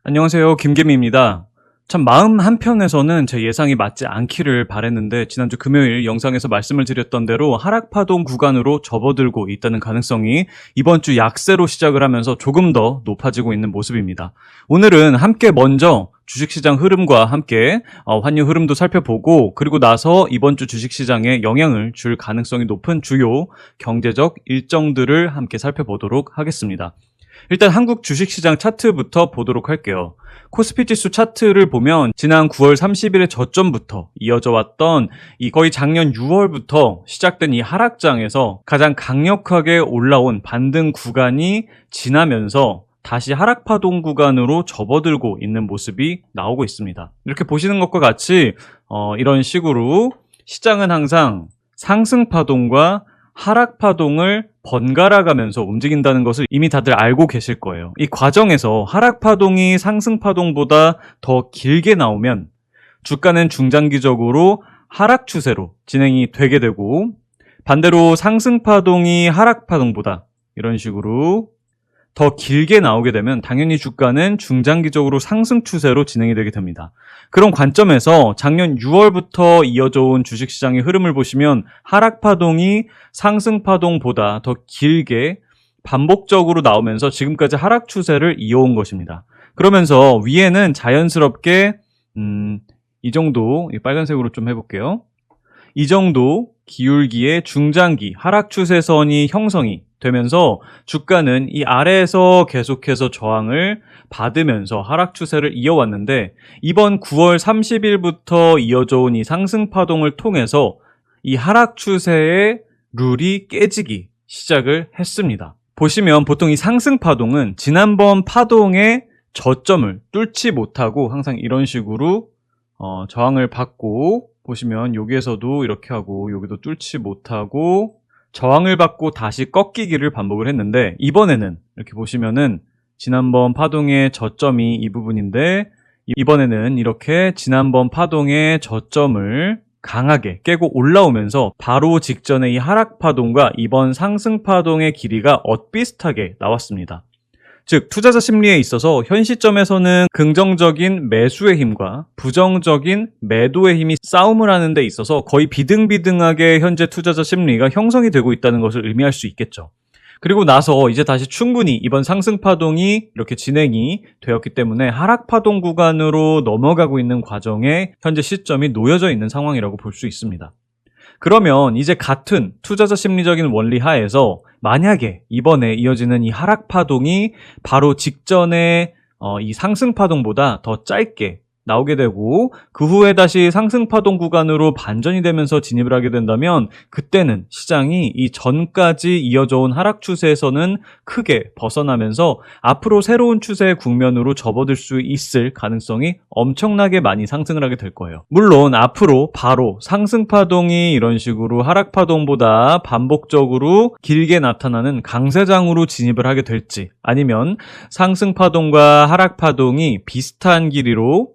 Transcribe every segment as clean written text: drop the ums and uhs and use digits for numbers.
안녕하세요. 김계미입니다. 참 마음 한편에서는 제 예상이 맞지 않기를 바랬는데 지난주 금요일 영상에서 말씀을 드렸던 대로 하락파동 구간으로 접어들고 있다는 가능성이 이번 주 약세로 시작을 하면서 조금 더 높아지고 있는 모습입니다. 오늘은 함께 먼저 주식시장 흐름과 함께 환율 흐름도 살펴보고 그리고 나서 이번 주 주식시장에 영향을 줄 가능성이 높은 주요 경제적 일정들을 함께 살펴보도록 하겠습니다. 일단 한국 주식시장 차트부터 보도록 할게요. 코스피 지수 차트를 보면 지난 9월 30일의 저점부터 이어져 왔던 거의 작년 6월부터 시작된 이 하락장에서 가장 강력하게 올라온 반등 구간이 지나면서 다시 하락파동 구간으로 접어들고 있는 모습이 나오고 있습니다. 이렇게 보시는 것과 같이 이런 식으로 시장은 항상 상승파동과 하락파동을 번갈아 가면서 움직인다는 것을 이미 다들 알고 계실 거예요. 이 과정에서 하락파동이 상승파동보다 더 길게 나오면 주가는 중장기적으로 하락 추세로 진행이 되게 되고 반대로 상승파동이 하락파동보다 이런 식으로 더 길게 나오게 되면 당연히 주가는 중장기적으로 상승 추세로 진행이 되게 됩니다. 그런 관점에서 작년 6월부터 이어져 온 주식시장의 흐름을 보시면 하락파동이 상승파동보다 더 길게 반복적으로 나오면서 지금까지 하락 추세를 이어온 것입니다. 그러면서 위에는 자연스럽게 이 정도 빨간색으로 좀 해볼게요. 이 정도 기울기의 중장기 하락 추세선이 형성이 되면서 주가는 이 아래에서 계속해서 저항을 받으면서 하락 추세를 이어왔는데 이번 9월 30일부터 이어져 온 이 상승 파동을 통해서 이 하락 추세의 룰이 깨지기 시작을 했습니다. 보시면 보통 이 상승 파동은 지난번 파동의 저점을 뚫지 못하고 항상 이런 식으로 저항을 받고 보시면 여기에서도 이렇게 하고 여기도 뚫지 못하고 저항을 받고 다시 꺾이기를 반복을 했는데 이번에는 이렇게 보시면은 지난번 파동의 저점이 이 부분인데 이번에는 이렇게 지난번 파동의 저점을 강하게 깨고 올라오면서 바로 직전에 이 하락 파동과 이번 상승 파동의 길이가 엇비슷하게 나왔습니다. 즉 투자자 심리에 있어서 현 시점에서는 긍정적인 매수의 힘과 부정적인 매도의 힘이 싸움을 하는 데 있어서 거의 비등비등하게 현재 투자자 심리가 형성이 되고 있다는 것을 의미할 수 있겠죠. 그리고 나서 이제 다시 충분히 이번 상승파동이 이렇게 진행이 되었기 때문에 하락파동 구간으로 넘어가고 있는 과정에 현재 시점이 놓여져 있는 상황이라고 볼 수 있습니다. 그러면 이제 같은 투자자 심리적인 원리 하에서 만약에 이번에 이어지는 이 하락파동이 바로 직전에 이 상승파동보다 더 짧게 나오게 되고 그 후에 다시 상승파동 구간으로 반전이 되면서 진입을 하게 된다면 그때는 시장이 이 전까지 이어져 온 하락 추세에서는 크게 벗어나면서 앞으로 새로운 추세의 국면으로 접어들 수 있을 가능성이 엄청나게 많이 상승을 하게 될 거예요. 물론 앞으로 바로 상승파동이 이런 식으로 하락파동보다 반복적으로 길게 나타나는 강세장으로 진입을 하게 될지 아니면 상승파동과 하락파동이 비슷한 길이로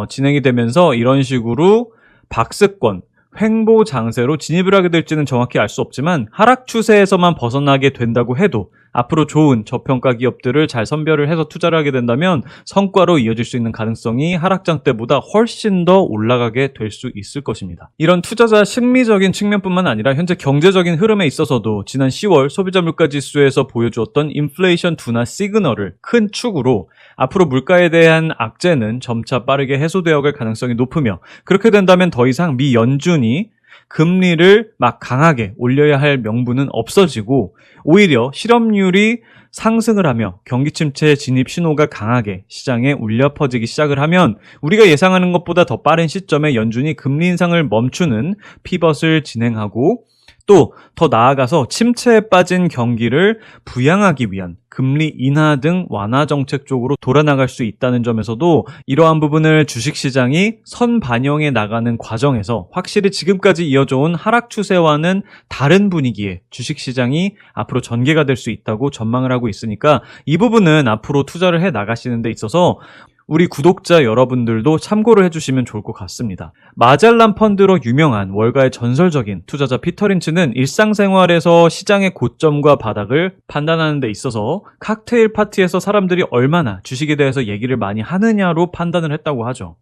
진행이 되면서 이런 식으로 박스권, 횡보 장세로 진입을 하게 될지는 정확히 알 수 없지만 하락 추세에서만 벗어나게 된다고 해도 앞으로 좋은 저평가 기업들을 잘 선별을 해서 투자를 하게 된다면 성과로 이어질 수 있는 가능성이 하락장 때보다 훨씬 더 올라가게 될 수 있을 것입니다. 이런 투자자 심리적인 측면뿐만 아니라 현재 경제적인 흐름에 있어서도 지난 10월 소비자 물가지수에서 보여주었던 인플레이션 둔화 시그널을 큰 축으로 앞으로 물가에 대한 악재는 점차 빠르게 해소되어 갈 가능성이 높으며 그렇게 된다면 더 이상 미 연준이 금리를 막 강하게 올려야 할 명분은 없어지고 오히려 실업률이 상승을 하며 경기 침체 진입 신호가 강하게 시장에 울려 퍼지기 시작을 하면 우리가 예상하는 것보다 더 빠른 시점에 연준이 금리 인상을 멈추는 피벗을 진행하고 또 더 나아가서 침체에 빠진 경기를 부양하기 위한 금리 인하 등 완화 정책 쪽으로 돌아나갈 수 있다는 점에서도 이러한 부분을 주식시장이 선반영해 나가는 과정에서 확실히 지금까지 이어져온 하락 추세와는 다른 분위기의 주식시장이 앞으로 전개가 될 수 있다고 전망을 하고 있으니까 이 부분은 앞으로 투자를 해 나가시는 데 있어서 우리 구독자 여러분들도 참고를 해주시면 좋을 것 같습니다. 마젤란 펀드로 유명한 월가의 전설적인 투자자 피터 린치는 일상생활에서 시장의 고점과 바닥을 판단하는 데 있어서 칵테일 파티에서 사람들이 얼마나 주식에 대해서 얘기를 많이 하느냐로 판단을 했다고 하죠.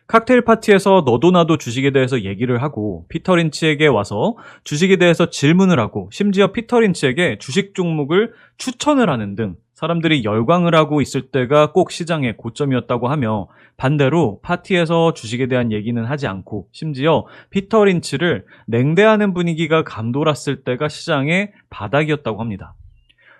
칵테일 파티에서 너도 나도 주식에 대해서 얘기를 하고 피터 린치에게 와서 주식에 대해서 질문을 하고 심지어 피터 린치에게 주식 종목을 추천을 하는 등 사람들이 열광을 하고 있을 때가 꼭 시장의 고점이었다고 하며, 반대로 파티에서 주식에 대한 얘기는 하지 않고 심지어 피터 린치를 냉대하는 분위기가 감돌았을 때가 시장의 바닥이었다고 합니다.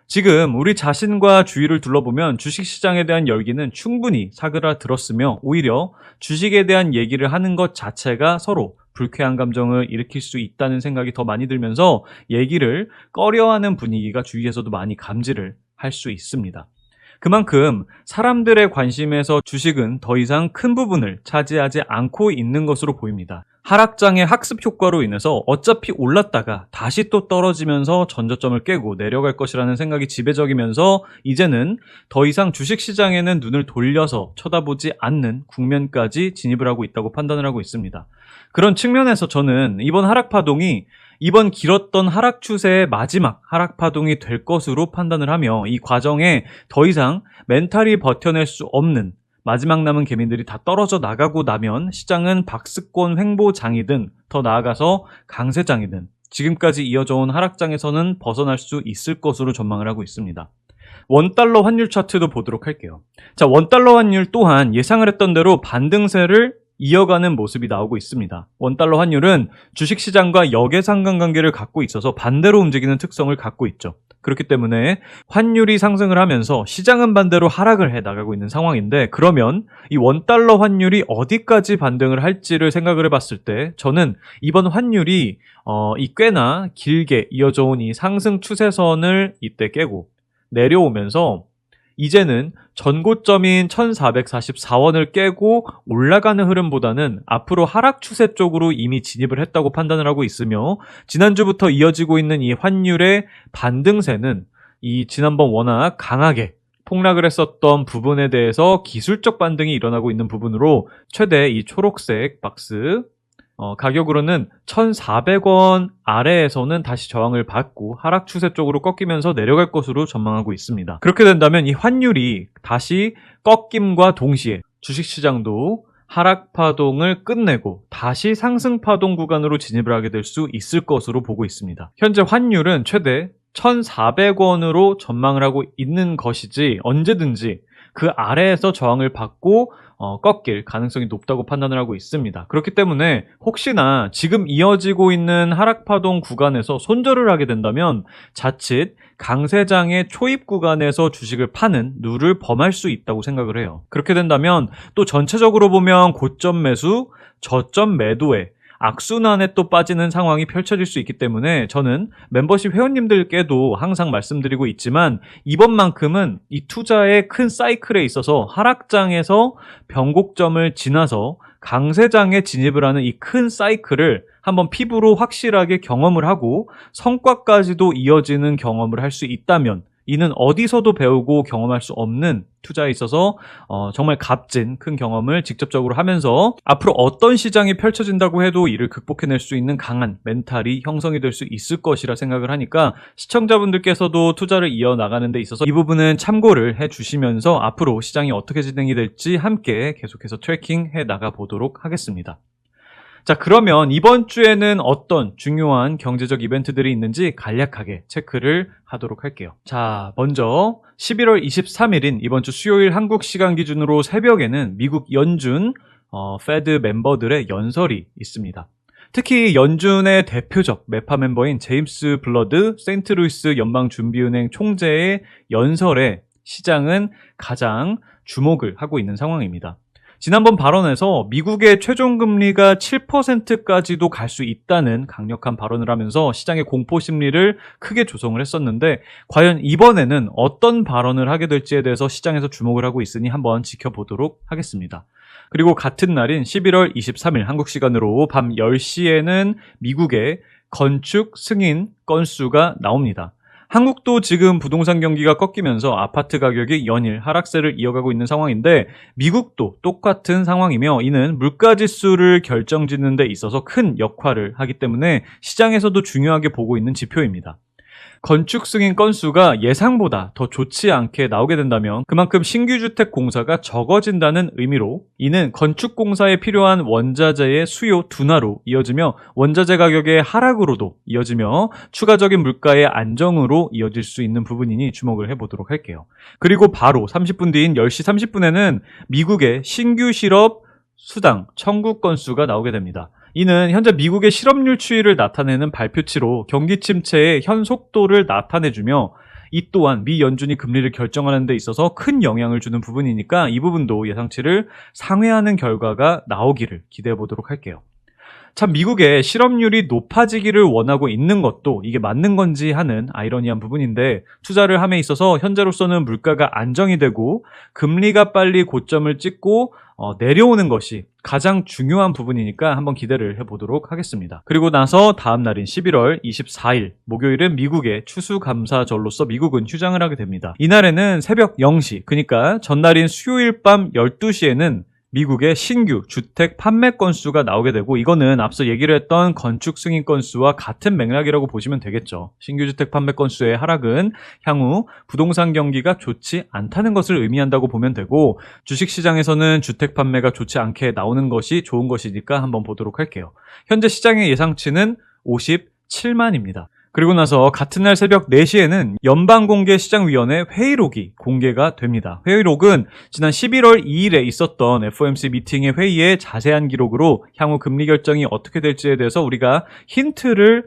지금 우리 자신과 주위를 둘러보면 주식시장에 대한 열기는 충분히 사그라들었으며 오히려 주식에 대한 얘기를 하는 것 자체가 서로 불쾌한 감정을 일으킬 수 있다는 생각이 더 많이 들면서 얘기를 꺼려하는 분위기가 주위에서도 많이 감지를 할 수 있습니다. 그만큼 사람들의 관심에서 주식은 더 이상 큰 부분을 차지하지 않고 있는 것으로 보입니다. 하락장의 학습 효과로 인해서 어차피 올랐다가 다시 또 떨어지면서 전저점을 깨고 내려갈 것이라는 생각이 지배적이면서 이제는 더 이상 주식시장에는 눈을 돌려서 쳐다보지 않는 국면까지 진입을 하고 있다고 판단을 하고 있습니다. 그런 측면에서 저는 이번 하락파동이 이번 길었던 하락 추세의 마지막 하락파동이 될 것으로 판단을 하며, 이 과정에 더 이상 멘탈이 버텨낼 수 없는 마지막 남은 개미들이 다 떨어져 나가고 나면 시장은 박스권 횡보장이든 더 나아가서 강세장이든 지금까지 이어져온 하락장에서는 벗어날 수 있을 것으로 전망을 하고 있습니다. 원달러 환율 차트도 보도록 할게요. 자, 원달러 환율 또한 예상을 했던 대로 반등세를 이어가는 모습이 나오고 있습니다. 원달러 환율은 주식시장과 역외상관관계를 갖고 있어서 반대로 움직이는 특성을 갖고 있죠. 그렇기 때문에 환율이 상승을 하면서 시장은 반대로 하락을 해 나가고 있는 상황인데, 그러면 이 원달러 환율이 어디까지 반등을 할지를 생각을 해봤을 때 저는 이번 환율이 꽤나 길게 이어져 온 이 상승 추세선을 이때 깨고 내려오면서 이제는 전고점인 1444원을 깨고 올라가는 흐름보다는 앞으로 하락 추세 쪽으로 이미 진입을 했다고 판단을 하고 있으며, 지난주부터 이어지고 있는 이 환율의 반등세는 이 지난번 워낙 강하게 폭락을 했었던 부분에 대해서 기술적 반등이 일어나고 있는 부분으로 최대 이 초록색 박스 가격으로는 1,400원 아래에서는 다시 저항을 받고 하락 추세 쪽으로 꺾이면서 내려갈 것으로 전망하고 있습니다. 그렇게 된다면 이 환율이 다시 꺾임과 동시에 주식시장도 하락 파동을 끝내고 다시 상승 파동 구간으로 진입을 하게 될 수 있을 것으로 보고 있습니다. 현재 환율은 최대 1,400원으로 전망을 하고 있는 것이지 언제든지 그 아래에서 저항을 받고 꺾일 가능성이 높다고 판단을 하고 있습니다. 그렇기 때문에 혹시나 지금 이어지고 있는 하락파동 구간에서 손절을 하게 된다면 자칫 강세장의 초입 구간에서 주식을 파는 룰을 범할 수 있다고 생각을 해요. 그렇게 된다면 또 전체적으로 보면 고점 매수, 저점 매도에 악순환에 또 빠지는 상황이 펼쳐질 수 있기 때문에 저는 멤버십 회원님들께도 항상 말씀드리고 있지만, 이번만큼은 이 투자의 큰 사이클에 있어서 하락장에서 변곡점을 지나서 강세장에 진입을 하는 이 큰 사이클을 한번 피부로 확실하게 경험을 하고 성과까지도 이어지는 경험을 할 수 있다면, 이는 어디서도 배우고 경험할 수 없는 투자에 있어서 정말 값진 큰 경험을 직접적으로 하면서 앞으로 어떤 시장이 펼쳐진다고 해도 이를 극복해낼 수 있는 강한 멘탈이 형성이 될 수 있을 것이라 생각을 하니까, 시청자분들께서도 투자를 이어나가는 데 있어서 이 부분은 참고를 해주시면서 앞으로 시장이 어떻게 진행이 될지 함께 계속해서 트래킹해 나가 보도록 하겠습니다. 자, 그러면 이번 주에는 어떤 중요한 경제적 이벤트들이 있는지 간략하게 체크를 하도록 할게요. 자, 먼저 11월 23일인 이번 주 수요일 한국 시간 기준으로 새벽에는 미국 연준 페드 멤버들의 연설이 있습니다. 특히 연준의 대표적 매파 멤버인 제임스 블러드 세인트루이스 연방준비은행 총재의 연설에 시장은 가장 주목을 하고 있는 상황입니다. 지난번 발언에서 미국의 최종금리가 7%까지도 갈 수 있다는 강력한 발언을 하면서 시장의 공포 심리를 크게 조성을 했었는데, 과연 이번에는 어떤 발언을 하게 될지에 대해서 시장에서 주목을 하고 있으니 한번 지켜보도록 하겠습니다. 그리고 같은 날인 11월 23일 한국 시간으로 밤 10시에는 미국의 건축 승인 건수가 나옵니다. 한국도 지금 부동산 경기가 꺾이면서 아파트 가격이 연일 하락세를 이어가고 있는 상황인데 미국도 똑같은 상황이며 이는 물가지수를 결정짓는 데 있어서 큰 역할을 하기 때문에 시장에서도 중요하게 보고 있는 지표입니다. 건축 승인 건수가 예상보다 더 좋지 않게 나오게 된다면 그만큼 신규 주택 공사가 적어진다는 의미로 이는 건축 공사에 필요한 원자재의 수요 둔화로 이어지며 원자재 가격의 하락으로도 이어지며 추가적인 물가의 안정으로 이어질 수 있는 부분이니 주목을 해보도록 할게요. 그리고 바로 30분 뒤인 10시 30분에는 미국의 신규 실업 수당 청구 건수가 나오게 됩니다. 이는 현재 미국의 실업률 추이를 나타내는 발표치로 경기 침체의 현 속도를 나타내주며 이 또한 미 연준이 금리를 결정하는 데 있어서 큰 영향을 주는 부분이니까 이 부분도 예상치를 상회하는 결과가 나오기를 기대해 보도록 할게요. 참 미국의 실업률이 높아지기를 원하고 있는 것도 이게 맞는 건지 하는 아이러니한 부분인데 투자를 함에 있어서 현재로서는 물가가 안정이 되고 금리가 빨리 고점을 찍고 내려오는 것이 가장 중요한 부분이니까 한번 기대를 해보도록 하겠습니다. 그리고 나서 다음 날인 11월 24일 목요일은 미국의 추수감사절로서 미국은 휴장을 하게 됩니다. 이날에는 새벽 0시 그러니까 전날인 수요일 밤 12시에는 미국의 신규 주택 판매 건수가 나오게 되고 이거는 앞서 얘기를 했던 건축 승인 건수와 같은 맥락이라고 보시면 되겠죠. 신규 주택 판매 건수의 하락은 향후 부동산 경기가 좋지 않다는 것을 의미한다고 보면 되고 주식시장에서는 주택 판매가 좋지 않게 나오는 것이 좋은 것이니까 한번 보도록 할게요. 현재 시장의 예상치는 57만입니다. 그리고 나서 같은 날 새벽 4시에는 연방공개시장위원회 회의록이 공개가 됩니다. 회의록은 지난 11월 2일에 있었던 FOMC 미팅의 회의의 자세한 기록으로 향후 금리 결정이 어떻게 될지에 대해서 우리가 힌트를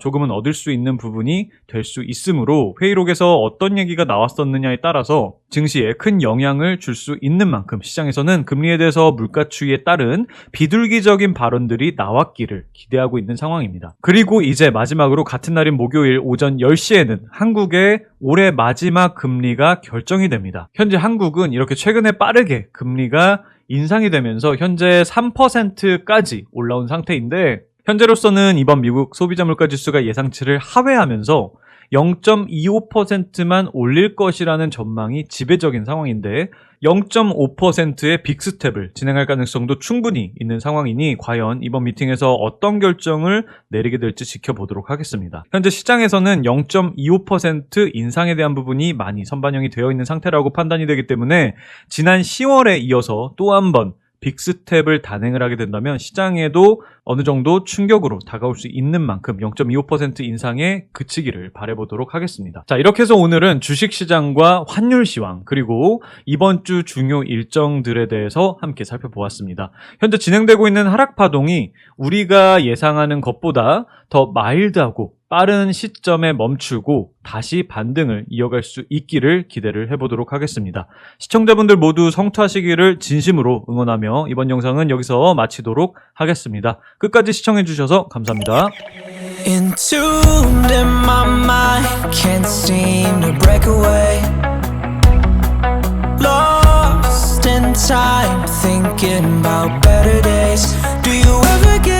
조금은 얻을 수 있는 부분이 될 수 있으므로 회의록에서 어떤 얘기가 나왔었느냐에 따라서 증시에 큰 영향을 줄 수 있는 만큼 시장에서는 금리에 대해서 물가 추이에 따른 비둘기적인 발언들이 나왔기를 기대하고 있는 상황입니다. 그리고 이제 마지막으로 같은 날인 목요일 오전 10시에는 한국의 올해 마지막 금리가 결정이 됩니다. 현재 한국은 이렇게 최근에 빠르게 금리가 인상이 되면서 현재 3%까지 올라온 상태인데 현재로서는 이번 미국 소비자 물가 지수가 예상치를 하회하면서 0.25%만 올릴 것이라는 전망이 지배적인 상황인데 0.5%의 빅스텝을 진행할 가능성도 충분히 있는 상황이니 과연 이번 미팅에서 어떤 결정을 내리게 될지 지켜보도록 하겠습니다. 현재 시장에서는 0.25% 인상에 대한 부분이 많이 선반영이 되어 있는 상태라고 판단이 되기 때문에 지난 10월에 이어서 또 한 번 빅스텝을 단행을 하게 된다면 시장에도 어느 정도 충격으로 다가올 수 있는 만큼 0.25% 인상에 그치기를 바라보도록 하겠습니다. 자, 이렇게 해서 오늘은 주식시장과 환율 시황 그리고 이번 주 중요 일정들에 대해서 함께 살펴보았습니다. 현재 진행되고 있는 하락 파동이 우리가 예상하는 것보다 더 마일드하고 빠른 시점에 멈추고 다시 반등을 이어갈 수 있기를 기대를 해보도록 하겠습니다. 시청자분들 모두 성투하시기를 진심으로 응원하며 이번 영상은 여기서 마치도록 하겠습니다. 끝까지 시청해주셔서 감사합니다. Entombed in my mind, can't seem to break away. Lost in time, thinking about better days. Do you ever get